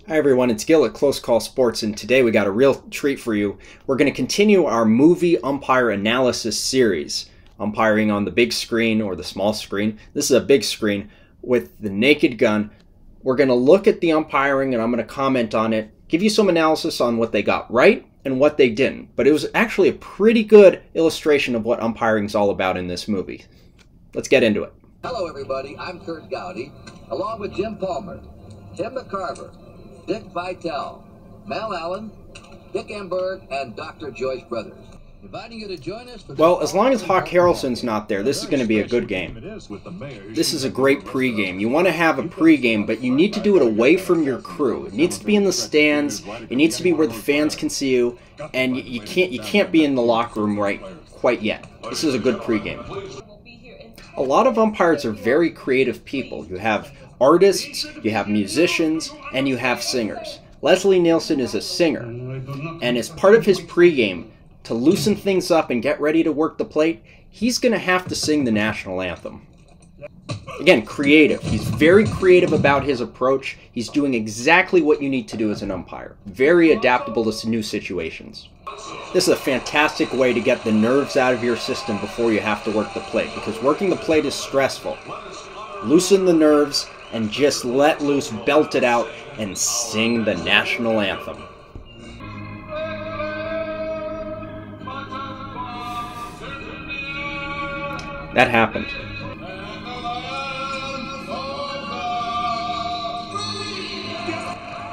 Hi everyone, it's Gil at Close Call Sports, and today we got a real treat for you. We're going to continue our movie umpire analysis series, umpiring on the big screen or the small screen. This is a big screen with the naked gun. We're going to look at the umpiring and I'm going to comment on it, give you some analysis on what they got right and what they didn't. But it was actually a pretty good illustration of what umpiring is all about in this movie. Let's get into it. Hello everybody, I'm Kurt Gowdy, along with Jim Palmer, Tim McCarver, Dick Vitale, Mel Allen, Dick Emberg, and Dr. Joyce Brothers. Inviting you to join us for well, as long as Hawk Harrelson's not there, this is going to be a good game. This is a great pregame. You want to have a pregame, but you need to do it away from your crew. It needs to be in the stands. It needs to be where the fans can see you, and you can't be in the locker room quite yet. This is a good pregame. A lot of umpires are very creative people. You have artists, you have musicians, and you have singers. Leslie Nielsen is a singer, and as part of his pregame, to loosen things up and get ready to work the plate, he's going to have to sing the national anthem. Again, creative. He's very creative about his approach. He's doing exactly what you need to do as an umpire. Very adaptable to new situations. This is a fantastic way to get the nerves out of your system before you have to work the plate, because working the plate is stressful. Loosen the nerves and just let loose, belt it out, and sing the national anthem. That happened.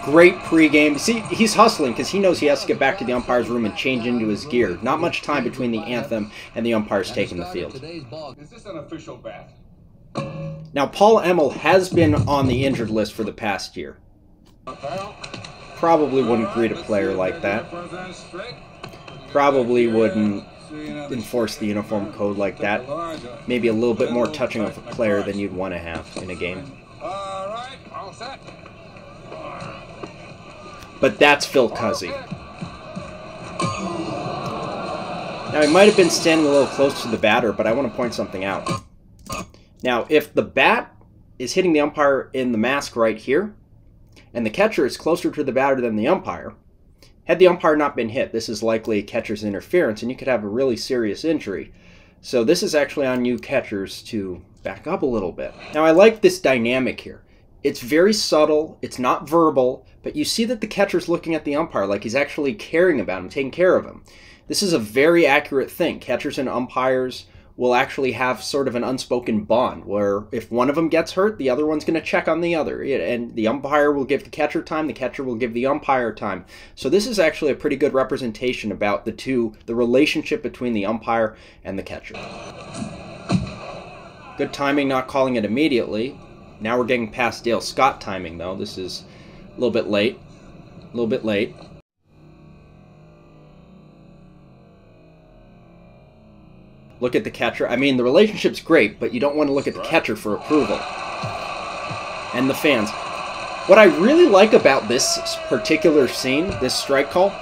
Great pregame. See, he's hustling because he knows he has to get back to the umpire's room and change into his gear. Not much time between the anthem and the umpires taking the field. Is this an official bat? Now, Paul Emmel has been on the injured list for the past year. Probably wouldn't greet a player like that. Probably wouldn't enforce the uniform code like that. Maybe a little bit more touching of a player than you'd want to have in a game. But that's Phil Cuzzy. Now, he might have been standing a little close to the batter, but I want to point something out. Now, if the bat is hitting the umpire in the mask right here, and the catcher is closer to the batter than the umpire, had the umpire not been hit, this is likely catcher's interference, and you could have a really serious injury. So this is actually on you catchers to back up a little bit. Now, I like this dynamic here. It's very subtle, it's not verbal, but you see that the catcher's looking at the umpire like he's actually caring about him, taking care of him. This is a very accurate thing. Catchers and umpires will actually have sort of an unspoken bond where if one of them gets hurt, the other one's going to check on the other. And the umpire will give the catcher time, the catcher will give the umpire time. So this is actually a pretty good representation about the relationship between the umpire and the catcher. Good timing, not calling it immediately. Now we're getting past Dale Scott timing, though. This is a little bit late. A little bit late. Look at the catcher. I mean, the relationship's great, but you don't want to look at the catcher for approval. And the fans. What I really like about this particular scene, this strike call,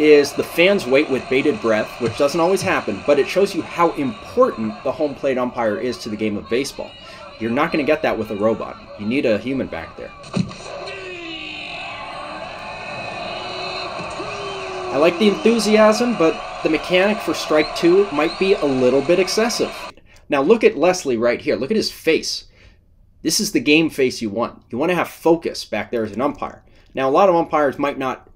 is the fans wait with bated breath, which doesn't always happen, but it shows you how important the home plate umpire is to the game of baseball. You're not going to get that with a robot. You need a human back there. I like the enthusiasm, but the mechanic for strike two might be a little bit excessive. Now look at Leslie right here. Look at his face. This is the game face you want. You want to have focus back there as an umpire. Now a lot of umpires might not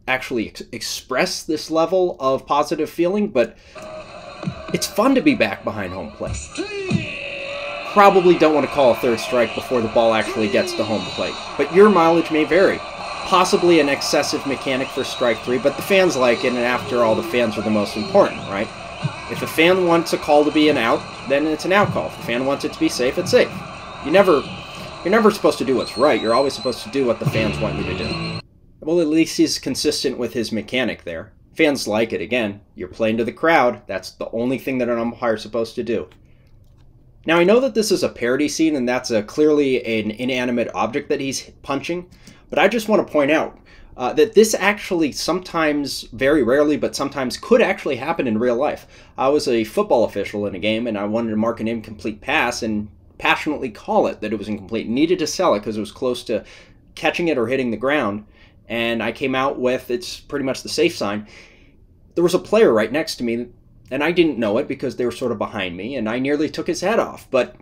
actually express this level of positive feeling, but it's fun to be back behind home plate. Probably don't want to call a third strike before the ball actually gets to home plate, but your mileage may vary. Possibly an excessive mechanic for strike three, but the fans like it, and after all, the fans are the most important, right? If a fan wants a call to be an out, then it's an out call. If the fan wants it to be safe, it's safe. You're never supposed to do what's right. You're always supposed to do what the fans want you to do. Well, at least he's consistent with his mechanic there. Fans like it. Again, you're playing to the crowd. That's the only thing that an umpire is supposed to do. Now, I know that this is a parody scene, and that's clearly an inanimate object that he's punching, but I just want to point out that this actually sometimes, very rarely, but sometimes could actually happen in real life. I was a football official in a game, and I wanted to mark an incomplete pass and passionately call it that it was incomplete. Needed to sell it because it was close to catching it or hitting the ground, and I came out with, it's pretty much the safe sign. There was a player right next to me, and I didn't know it because they were sort of behind me, and I nearly took his head off. But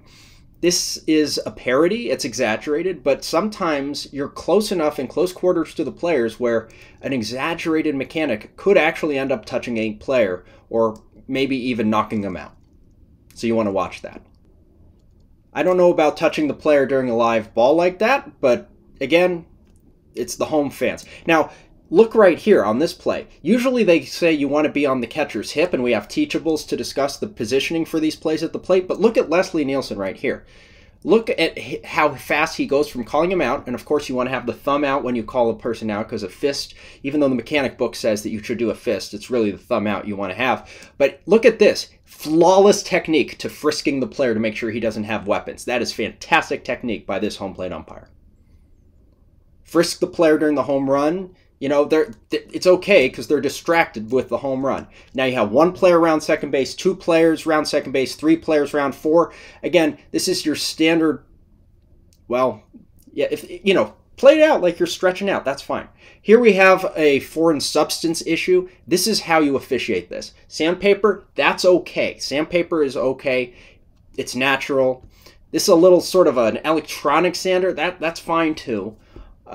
this is a parody, it's exaggerated, but sometimes you're close enough in close quarters to the players where an exaggerated mechanic could actually end up touching a player or maybe even knocking them out. So you want to watch that. I don't know about touching the player during a live ball like that, but again, it's the home fans. Now, look right here on this play. Usually they say you want to be on the catcher's hip, and we have teachables to discuss the positioning for these plays at the plate, but look at Leslie Nielsen right here. Look at how fast he goes from calling him out, and of course you want to have the thumb out when you call a person out, because a fist, even though the mechanic book says that you should do a fist, it's really the thumb out you want to have. But look at this. Flawless technique to frisking the player to make sure he doesn't have weapons. That is fantastic technique by this home plate umpire. Frisk the player during the home run. You know, it's okay because they're distracted with the home run. Now you have one player around second base, two players around second base, three players around four. Again, this is your standard, well, yeah, if you know, play it out like you're stretching out, that's fine. Here we have a foreign substance issue. This is how you officiate this. Sandpaper, that's okay. Sandpaper is okay. It's natural. This is a little sort of an electronic sander. That's fine too.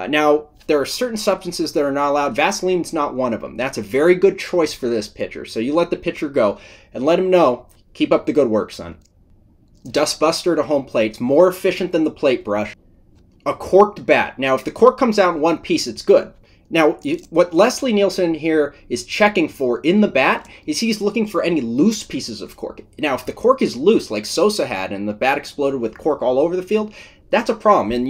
Now, there are certain substances that are not allowed. Vaseline's not one of them. That's a very good choice for this pitcher. So you let the pitcher go and let him know, keep up the good work, son. Dustbuster to home plate. It's more efficient than the plate brush. A corked bat. Now, if the cork comes out in one piece, it's good. Now, what Leslie Nielsen here is checking for in the bat is he's looking for any loose pieces of cork. Now, if the cork is loose, like Sosa had, and the bat exploded with cork all over the field, that's a problem, and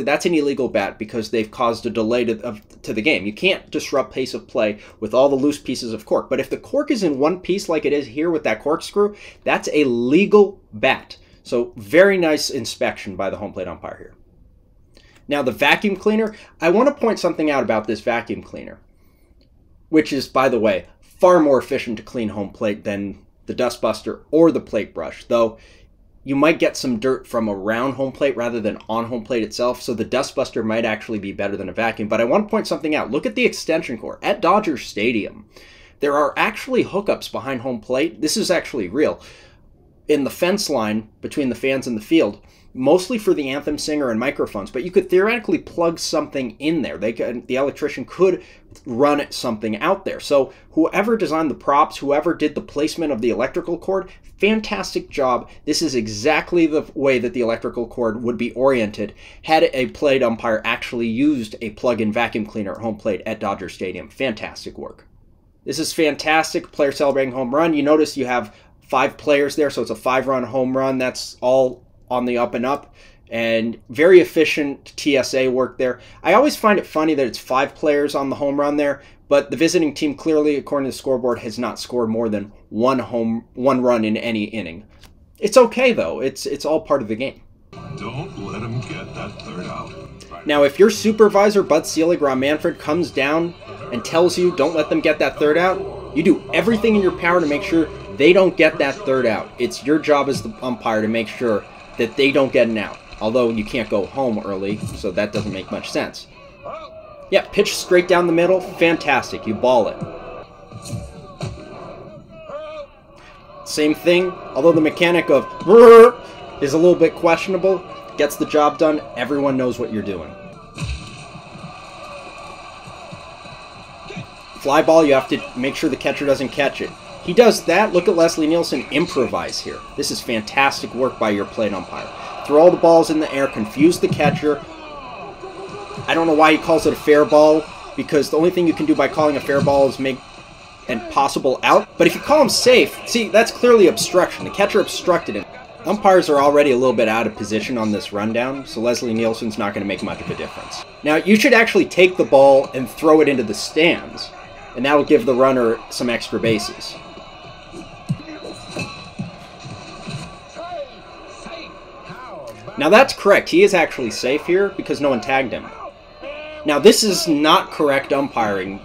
that's an illegal bat because they've caused a delay to the game. You can't disrupt pace of play with all the loose pieces of cork. But if the cork is in one piece like it is here with that corkscrew, that's a legal bat. So very nice inspection by the home plate umpire here. Now the vacuum cleaner, I want to point something out about this vacuum cleaner, which is, by the way, far more efficient to clean home plate than the dustbuster or the plate brush, though you might get some dirt from around home plate rather than on home plate itself, so the dustbuster might actually be better than a vacuum. But I want to point something out. Look at the extension cord. At Dodger Stadium, there are actually hookups behind home plate. This is actually real. In the fence line between the fans and the field, mostly for the anthem singer and microphones, but you could theoretically plug something in there. The electrician could run something out there. So whoever designed the props, whoever did the placement of the electrical cord, fantastic job. This is exactly the way that the electrical cord would be oriented had a plate umpire actually used a plug-in vacuum cleaner at home plate at Dodger Stadium. Fantastic work. This is fantastic. Player celebrating home run. You notice you have 5 players there, so it's a 5-run home run. That's all on the up and up, and very efficient TSA work there. I always find it funny that it's 5 players on the home run there, but the visiting team clearly, according to the scoreboard, has not scored more than one run in any inning. It's okay though. It's all part of the game. Don't let him get that third out. Now, if your supervisor, Bud Selig, Ron Manfred, comes down and tells you don't let them get that third out, you do everything in your power to make sure they don't get that third out. It's your job as the umpire to make sure that they don't get an out. Although you can't go home early, so that doesn't make much sense. Yeah, pitch straight down the middle, fantastic, you ball it. Same thing, although the mechanic of is a little bit questionable, gets the job done, everyone knows what you're doing. Fly ball, you have to make sure the catcher doesn't catch it. He does that. Look at Leslie Nielsen improvise here. This is fantastic work by your plate umpire. Throw all the balls in the air, confuse the catcher. I don't know why he calls it a fair ball, because the only thing you can do by calling a fair ball is make a possible out. But if you call him safe, see, that's clearly obstruction. The catcher obstructed him. Umpires are already a little bit out of position on this rundown, so Leslie Nielsen's not going to make much of a difference. Now, you should actually take the ball and throw it into the stands, and that'll give the runner some extra bases. Now that's correct. He is actually safe here because no one tagged him. Now this is not correct umpiring.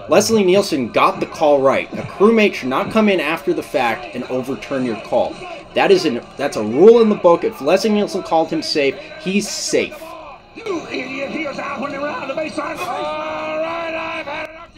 Leslie Nielsen got the call right. A crewmate should not come in after the fact and overturn your call. That's a rule in the book. If Leslie Nielsen called him safe, he's safe. You idiot, he is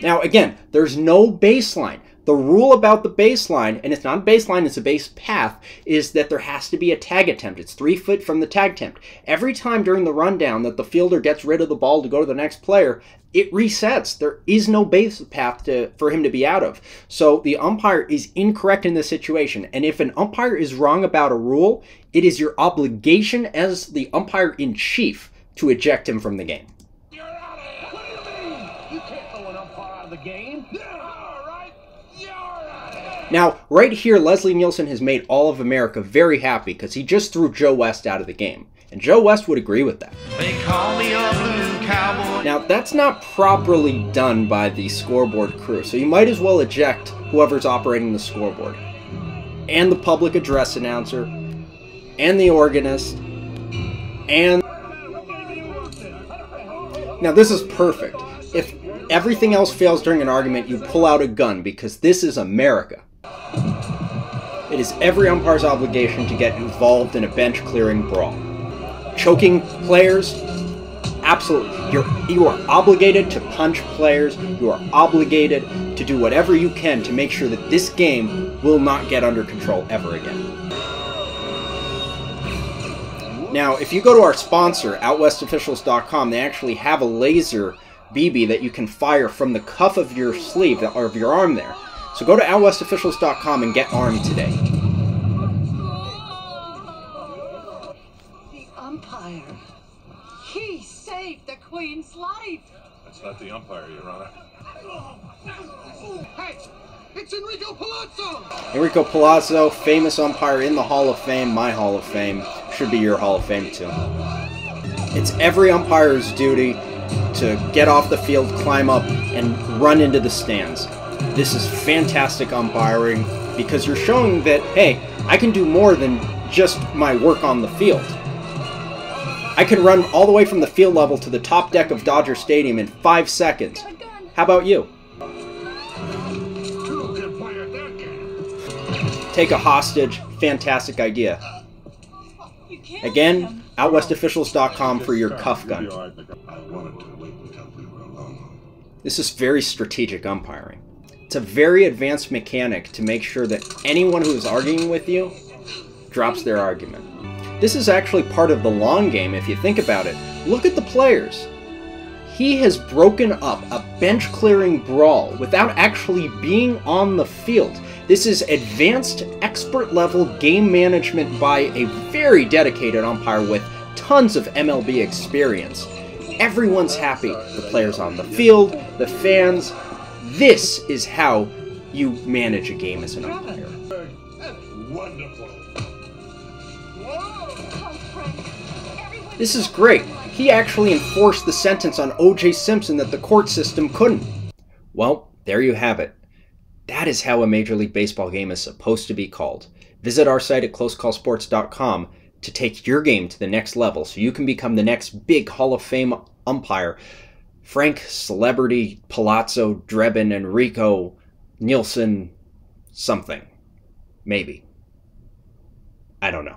Now, again, there's no baseline. The rule about the baseline, and it's not a baseline, it's a base path, is that there has to be a tag attempt. It's 3 feet from the tag attempt. Every time during the rundown that the fielder gets rid of the ball to go to the next player, it resets. There is no base path for him to be out of. So the umpire is incorrect in this situation. And if an umpire is wrong about a rule, it is your obligation as the umpire-in-chief to eject him from the game. You're out of here! What do you mean? You can't throw an umpire out of the game. All right, you're out of here! Now, right here, Leslie Nielsen has made all of America very happy because he just threw Joe West out of the game. And Joe West would agree with that. They call me a blue cowboy. Now, that's not properly done by the scoreboard crew, so you might as well eject whoever's operating the scoreboard. And the public address announcer, and the organist, and... Now, this is perfect. If everything else fails during an argument, you pull out a gun, because this is America. It is every umpire's obligation to get involved in a bench-clearing brawl. Choking players, absolutely. You are obligated to punch players. You are obligated to do whatever you can to make sure that this game will not get under control ever again. Now, if you go to our sponsor, OutWestOfficials.com, they actually have a laser BB that you can fire from the cuff of your sleeve or of your arm there. So go to OutWestOfficials.com and get armed today. Umpire. He saved the Queen's life. That's not the umpire, Your Honor. Hey, it's Enrico Palazzo! Enrico Palazzo, famous umpire in the Hall of Fame, my Hall of Fame, should be your Hall of Fame too. It's every umpire's duty to get off the field, climb up, and run into the stands. This is fantastic umpiring because you're showing that, hey, I can do more than just my work on the field. I can run all the way from the field level to the top deck of Dodger Stadium in 5 seconds. How about you? Take a hostage. Fantastic idea. Again, OutWestOfficials.com for your cuff gun. This is very strategic umpiring. It's a very advanced mechanic to make sure that anyone who is arguing with you drops their argument. This is actually part of the long game if you think about it. Look at the players. He has broken up a bench-clearing brawl without actually being on the field. This is advanced, expert-level game management by a very dedicated umpire with tons of MLB experience. Everyone's happy. The players on the field, the fans. This is how you manage a game as an umpire. Wonderful. This is great. He actually enforced the sentence on O.J. Simpson that the court system couldn't. Well, there you have it. That is how a Major League Baseball game is supposed to be called. Visit our site at closecallsports.com to take your game to the next level so you can become the next big Hall of Fame umpire. Frank Celebrity Palazzo Drebin Enrico Nielsen something. Maybe. I don't know.